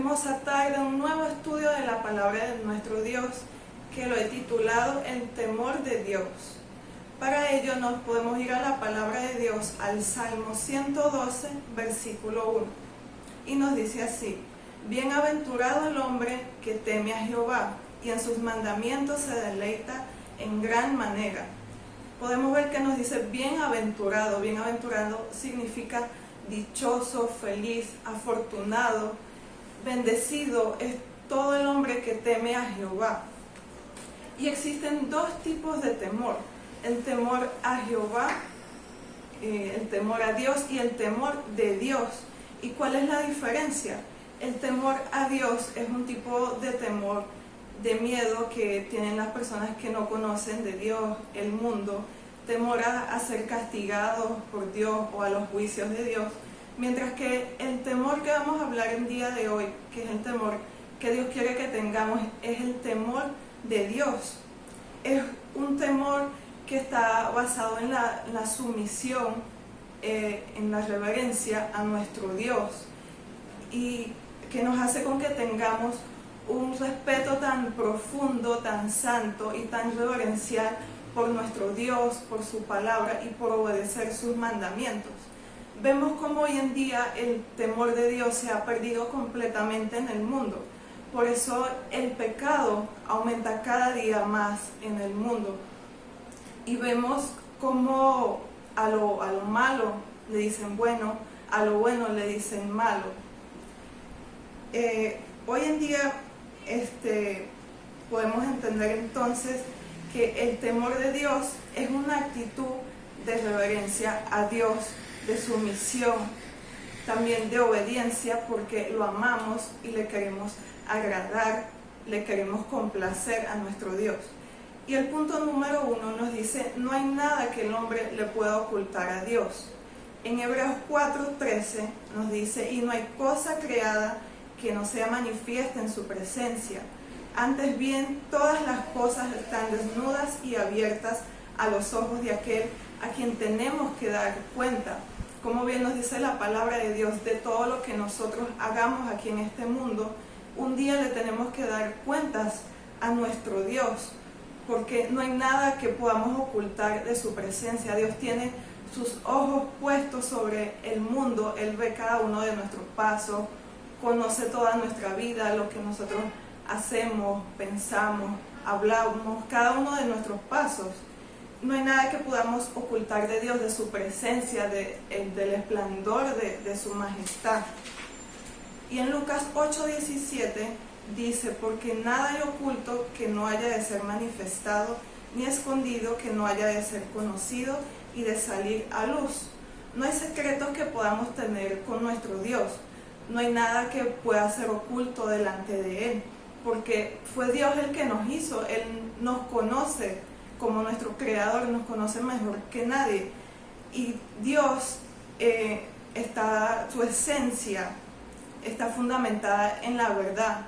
hermosa tarde, un nuevo estudio de la palabra de nuestro Dios, que lo he titulado El temor de Dios. Para ello nos podemos ir a la palabra de Dios, al Salmo 112, versículo 1. Y nos dice así: Bienaventurado el hombre que teme a Jehová, y en sus mandamientos se deleita en gran manera. Podemos ver que nos dice bienaventurado. Bienaventurado significa dichoso, feliz, afortunado, bendecido. Es todo el hombre que teme a Jehová. Y existen dos tipos de temor: el temor a Jehová, el temor a Dios, y el temor de Dios. ¿Y cuál es la diferencia? El temor a Dios es un tipo de temor, de miedo que tienen las personas que no conocen de Dios, el mundo, temor a ser castigados por Dios o a los juicios de Dios, mientras que el temor que vamos a hablar el día de hoy, que es el temor que Dios quiere que tengamos, es el temor de Dios. Es un temor que está basado en la sumisión, en la reverencia a nuestro Dios, y que nos hace con que tengamos un respeto tan profundo, tan santo y tan reverencial por nuestro Dios, por su palabra y por obedecer sus mandamientos. Vemos cómo hoy en día el temor de Dios se ha perdido completamente en el mundo. Por eso el pecado aumenta cada día más en el mundo. Y vemos cómo a lo malo le dicen bueno, a lo bueno le dicen malo. Hoy en día podemos entender entonces que el temor de Dios es una actitud de reverencia a Dios, de sumisión, también de obediencia, porque lo amamos y le queremos agradar, le queremos complacer a nuestro Dios. Y el punto número 1 nos dice: no hay nada que el hombre le pueda ocultar a Dios. En Hebreos 4:13 nos dice: y no hay cosa creada que no sea manifiesta en su presencia. Antes bien, todas las cosas están desnudas y abiertas a los ojos de aquel a quien tenemos que dar cuenta. Como bien nos dice la palabra de Dios, de todo lo que nosotros hagamos aquí en este mundo, un día le tenemos que dar cuentas a nuestro Dios, porque no hay nada que podamos ocultar de su presencia. Dios tiene sus ojos puestos sobre el mundo. Él ve cada uno de nuestros pasos, conoce toda nuestra vida, lo que nosotros hacemos, pensamos, hablamos, cada uno de nuestros pasos. No hay nada que podamos ocultar de Dios, de su presencia, del esplendor de su majestad. Y en Lucas 8:17 dice: porque nada hay oculto que no haya de ser manifestado, ni escondido que no haya de ser conocido y de salir a luz. No hay secretos que podamos tener con nuestro Dios. No hay nada que pueda ser oculto delante de Él, porque fue Dios el que nos hizo. Él nos conoce como nuestro Creador, nos conoce mejor que nadie. Y Dios, su esencia está fundamentada en la verdad.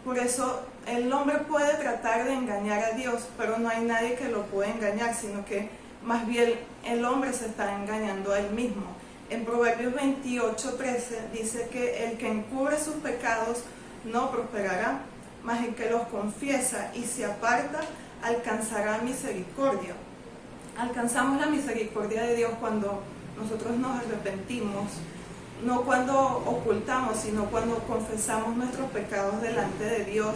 Por eso el hombre puede tratar de engañar a Dios, pero no hay nadie que lo pueda engañar, sino que más bien el hombre se está engañando a él mismo. En Proverbios 28:13 dice que el que encubre sus pecados no prosperará, mas el que los confiesa y se aparta alcanzará misericordia. Alcanzamos la misericordia de Dios cuando nosotros nos arrepentimos, no cuando ocultamos, sino cuando confesamos nuestros pecados delante de Dios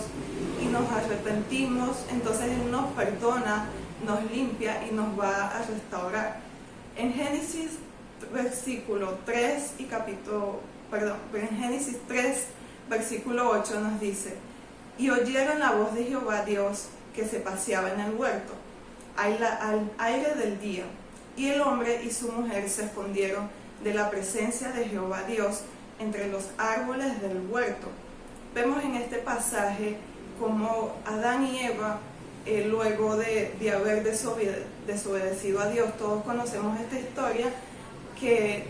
y nos arrepentimos. Entonces Él nos perdona, nos limpia y nos va a restaurar. En Génesis versículo 3 en Génesis 3 versículo 8 nos dice: y oyeron la voz de Jehová Dios que se paseaba en el huerto al aire del día, y el hombre y su mujer se escondieron de la presencia de Jehová Dios entre los árboles del huerto. Vemos en este pasaje como Adán y Eva, luego de haber desobedecido a Dios, todos conocemos esta historia, que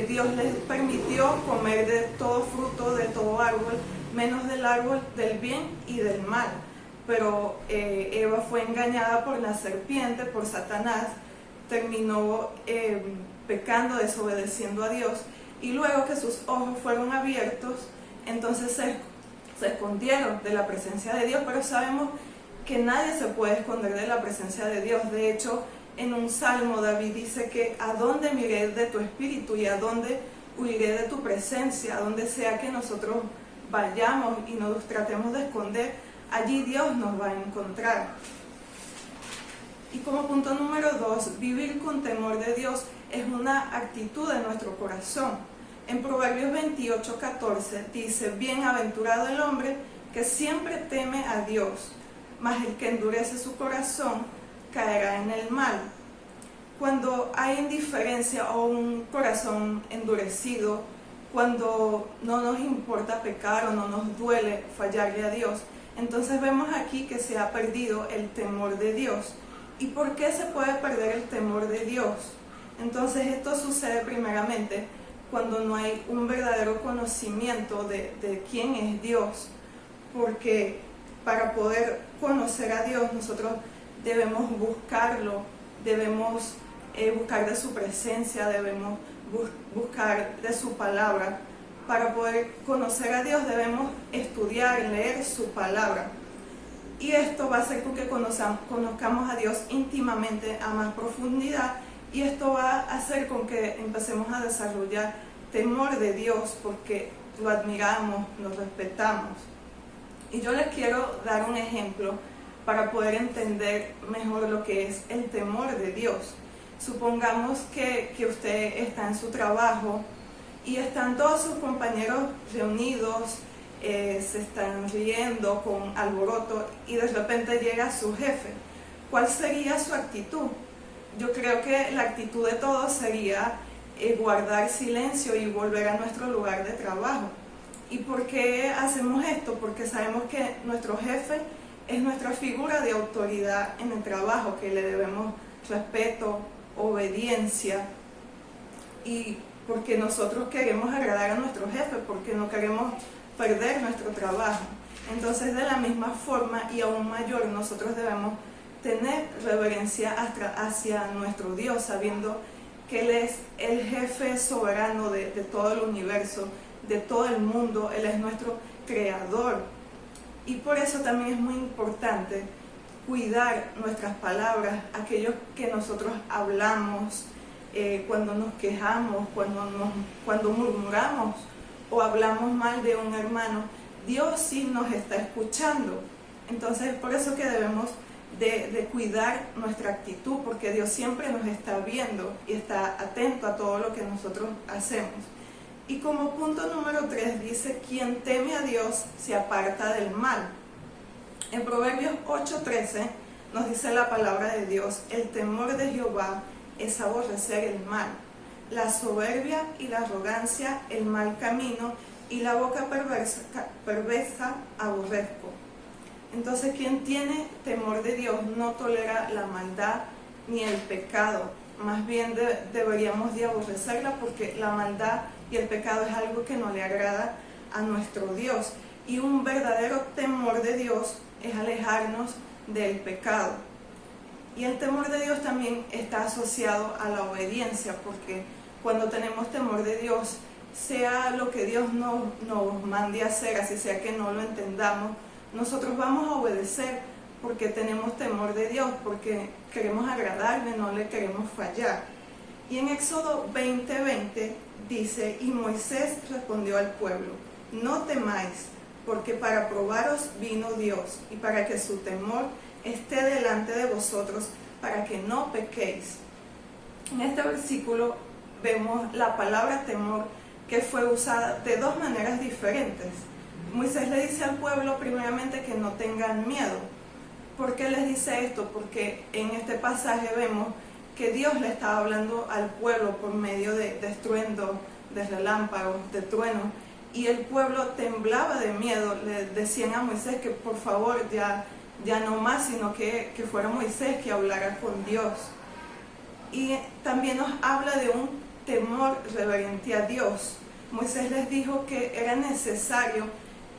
Dios les permitió comer de todo fruto, de todo árbol, menos del árbol del bien y del mal. Pero Eva fue engañada por la serpiente, por Satanás, terminó pecando, desobedeciendo a Dios, y luego que sus ojos fueron abiertos, entonces se escondieron de la presencia de Dios, pero sabemos que nadie se puede esconder de la presencia de Dios. De hecho, en un salmo David dice que ¿a dónde miré de tu espíritu y a dónde huiré de tu presencia? A donde sea que nosotros vayamos y nos tratemos de esconder, allí Dios nos va a encontrar. Y como punto número 2, vivir con temor de Dios es una actitud de nuestro corazón. En Proverbios 28:14 dice: bienaventurado el hombre que siempre teme a Dios, mas el que endurece su corazón caerá en el mal. Cuando hay indiferencia o un corazón endurecido, cuando no nos importa pecar o no nos duele fallarle a Dios, entonces vemos aquí que se ha perdido el temor de Dios. ¿Y por qué se puede perder el temor de Dios? Entonces esto sucede primeramente cuando no hay un verdadero conocimiento de quién es Dios, porque para poder conocer a Dios nosotros debemos buscarlo, debemos buscar de su presencia, debemos buscar de su palabra. Para poder conocer a Dios debemos estudiar, leer su palabra. Y esto va a hacer con que conozcamos a Dios íntimamente, a más profundidad, y esto va a hacer con que empecemos a desarrollar temor de Dios, porque lo admiramos, lo respetamos. Y yo les quiero dar un ejemplo para poder entender mejor lo que es el temor de Dios. Supongamos que usted está en su trabajo y están todos sus compañeros reunidos, se están riendo con alboroto y de repente llega su jefe. ¿Cuál sería su actitud? Yo creo que la actitud de todos sería guardar silencio y volver a nuestro lugar de trabajo. ¿Y por qué hacemos esto? Porque sabemos que nuestro jefe es nuestra figura de autoridad en el trabajo, que le debemos respeto, obediencia, y porque nosotros queremos agradar a nuestro jefe, porque no queremos perder nuestro trabajo. Entonces, de la misma forma y aún mayor, nosotros debemos tener reverencia hacia nuestro Dios, sabiendo que Él es el jefe soberano de todo el universo, de todo el mundo. Él es nuestro creador. Y por eso también es muy importante cuidar nuestras palabras, aquellos que nosotros hablamos, cuando nos quejamos, cuando murmuramos o hablamos mal de un hermano. Dios sí nos está escuchando. Entonces es por eso que debemos de cuidar nuestra actitud, porque Dios siempre nos está viendo y está atento a todo lo que nosotros hacemos. Y como punto número 3 dice: quien teme a Dios se aparta del mal. En Proverbios 8:13 nos dice la palabra de Dios: el temor de Jehová es aborrecer el mal, la soberbia y la arrogancia, el mal camino, y la boca perversa aborrezco. Entonces, quien tiene temor de Dios no tolera la maldad ni el pecado. Más bien deberíamos de aborrecerla, porque la maldad y el pecado es algo que no le agrada a nuestro Dios. Y un verdadero temor de Dios es alejarnos del pecado. Y el temor de Dios también está asociado a la obediencia, porque cuando tenemos temor de Dios, sea lo que Dios nos mande a hacer, así sea que no lo entendamos, nosotros vamos a obedecer porque tenemos temor de Dios, porque queremos agradarle, no le queremos fallar. Y en Éxodo 20:20 dice: y Moisés respondió al pueblo: no temáis, porque para probaros vino Dios, y para que su temor esté delante de vosotros, para que no pequéis. En este versículo vemos la palabra temor, que fue usada de dos maneras diferentes. Moisés le dice al pueblo primeramente que no tengan miedo. ¿Por qué les dice esto? Porque en este pasaje vemos que Dios le estaba hablando al pueblo por medio de estruendo, de relámpagos, de truenos, y el pueblo temblaba de miedo. Le decían a Moisés que por favor ya no más, sino que fuera Moisés que hablara con Dios. Y también nos habla de un temor reverente a Dios. Moisés les dijo que era necesario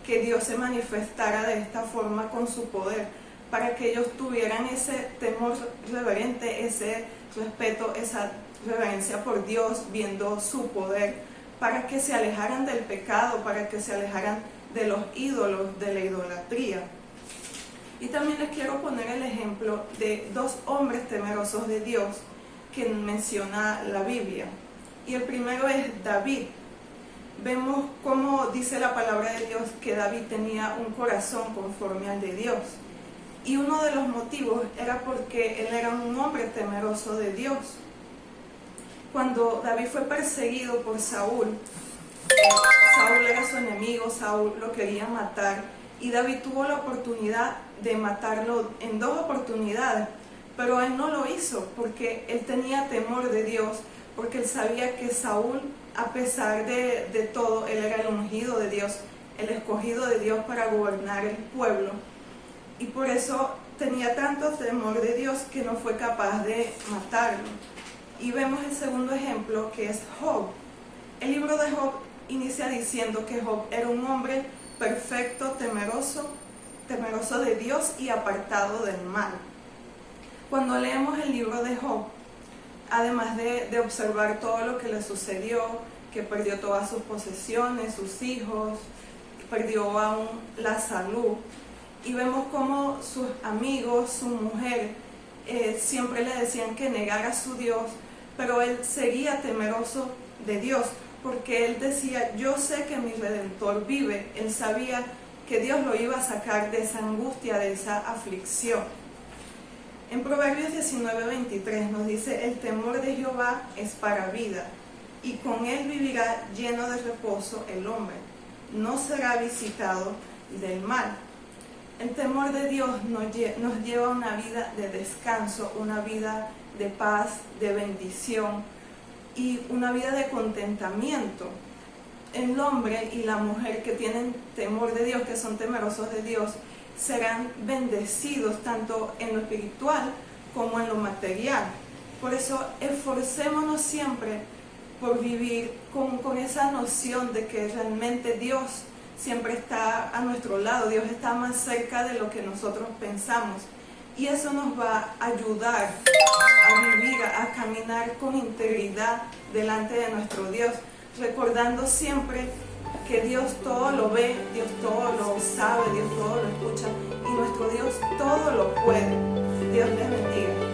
que Dios se manifestara de esta forma con su poder, para que ellos tuvieran ese temor reverente, ese respeto, esa reverencia por Dios, viendo su poder, para que se alejaran del pecado, para que se alejaran de los ídolos, de la idolatría. Y también les quiero poner el ejemplo de dos hombres temerosos de Dios que menciona la Biblia. Y el primero es David. Vemos cómo dice la palabra de Dios que David tenía un corazón conforme al de Dios. Y uno de los motivos era porque él era un hombre temeroso de Dios. Cuando David fue perseguido por Saúl, Saúl era su enemigo, Saúl lo quería matar, y David tuvo la oportunidad de matarlo en 2 oportunidades, pero él no lo hizo porque él tenía temor de Dios, porque él sabía que Saúl, a pesar de todo, él era el ungido de Dios, el escogido de Dios para gobernar el pueblo, y por eso tenía tanto temor de Dios que no fue capaz de matarlo. Y vemos el segundo ejemplo, que es Job. El libro de Job inicia diciendo que Job era un hombre perfecto, temeroso de Dios y apartado del mal. Cuando leemos el libro de Job, además de observar todo lo que le sucedió, que perdió todas sus posesiones, sus hijos, perdió aún la salud, y vemos cómo sus amigos, su mujer, siempre le decían que negara a su Dios, pero él seguía temeroso de Dios, porque él decía, yo sé que mi Redentor vive. Él sabía que Dios lo iba a sacar de esa angustia, de esa aflicción. En Proverbios 19:23 nos dice, el temor de Jehová es para vida, y con él vivirá lleno de reposo el hombre, no será visitado del mal. El temor de Dios nos lleva a una vida de descanso, una vida de paz, de bendición y una vida de contentamiento. El hombre y la mujer que tienen temor de Dios, que son temerosos de Dios, serán bendecidos tanto en lo espiritual como en lo material. Por eso esforcémonos siempre por vivir con esa noción de que realmente Dios siempre está a nuestro lado, Dios está más cerca de lo que nosotros pensamos, y eso nos va a ayudar a vivir, a caminar con integridad delante de nuestro Dios, recordando siempre que Dios todo lo ve, Dios todo lo sabe, Dios todo lo escucha, y nuestro Dios todo lo puede. Dios les bendiga.